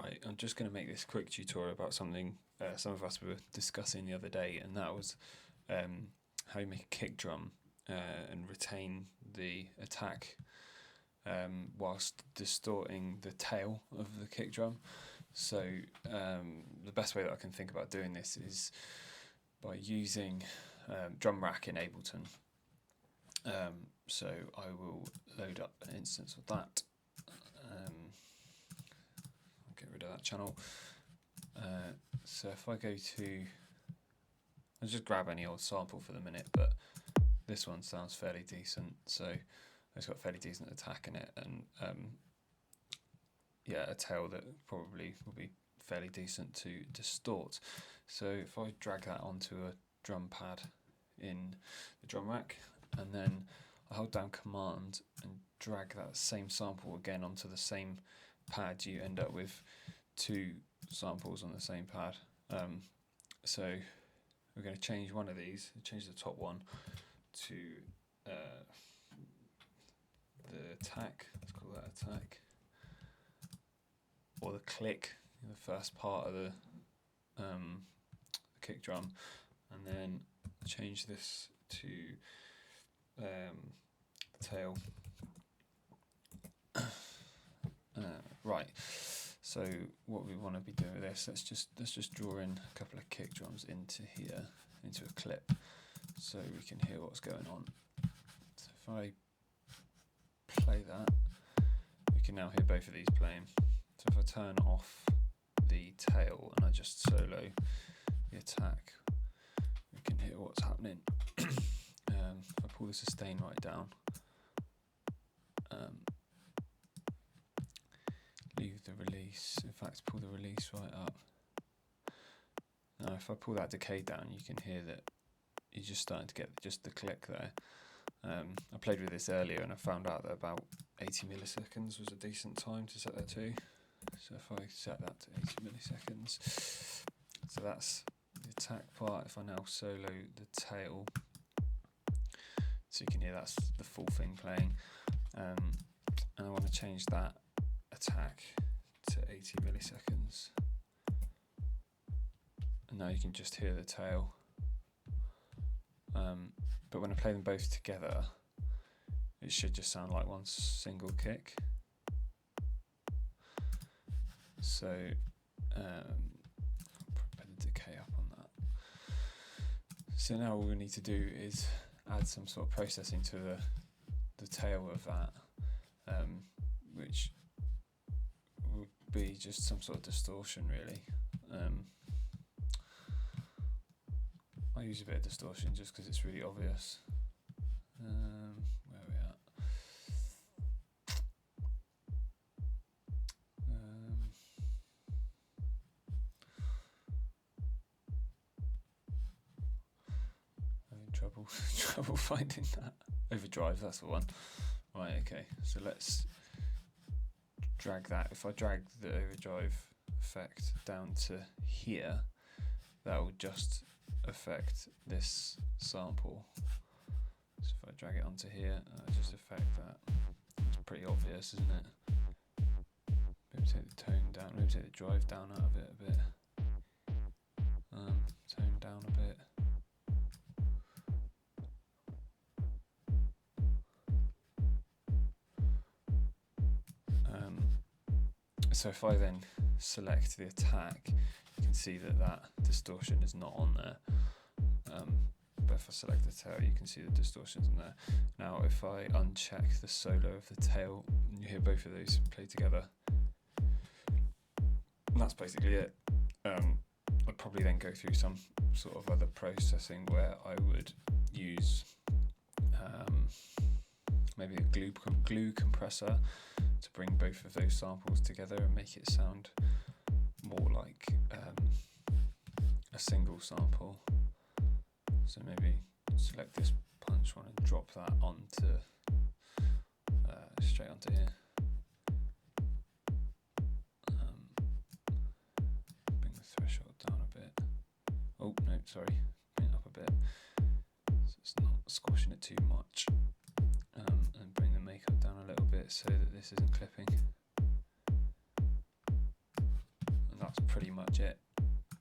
Right, I'm just going to make this quick tutorial about something some of us were discussing the other day, and that was how you make a kick drum and retain the attack whilst distorting the tail of the kick drum. So the best way that I can think about doing this is by using drum rack in Ableton. So I will load up an instance of that. Get rid of that channel. So if I go to, I'll just grab any old sample for the minute, but this one sounds fairly decent, so it's got a fairly decent attack in it, and yeah, a tail that probably will be fairly decent to distort. So if I drag that onto a drum pad in the drum rack, and then I hold down Command and drag that same sample again onto the same pad, you end up with two samples on the same pad. So we're going to change one of these, change the top one to the attack, let's call that attack, or the click, the first part of the kick drum, and then change this to tail. Right, so what we want to be doing with this, let's just draw in a couple of kick drums into here, into a clip, so we can hear what's going on. So if I play that, we can now hear both of these playing. So if I turn off the tail and I just solo the attack, we can hear what's happening. If I pull the sustain right down, leave the release, in fact pull the release right up. Now if I pull that decay down, you can hear that you're just starting to get just the click there. I played with this earlier and I found out that about 80 milliseconds was a decent time to set that to. So if I set that to 80 milliseconds, so that's the attack part. If I now solo the tail, so you can hear that's the full thing playing, and I want to change that attack to 80 milliseconds, and now you can just hear the tail, but when I play them both together it should just sound like one single kick. So put the decay up on that. So now all we need to do is add some sort of processing to the tail of that, which would be just some sort of distortion really. I use a bit of distortion just because it's really obvious. Where are we at? Having trouble finding that. Overdrive, that's the one. Right, okay, so let's drag that. If I drag the overdrive effect down to here, that will just affect this sample. So if I drag it onto here, just affect that. It's pretty obvious, isn't it? Maybe take the tone down, maybe take the drive down out of it a bit. Tone down a bit. So if I then select the attack, you can see that distortion is not on there. But if I select the tail, you can see the distortion's on there. Now if I uncheck the solo of the tail, you hear both of those play together. And that's basically it. I'd probably then go through some sort of other processing where I would use maybe a glue compressor to bring both of those samples together and make it sound more like a single sample. So maybe select this punch one and drop that onto straight onto here. Bring the threshold down a bit. Oh no, sorry, bring it up a bit so it's not squashing it too much. And bring the makeup down a little bit so that this isn't clipping.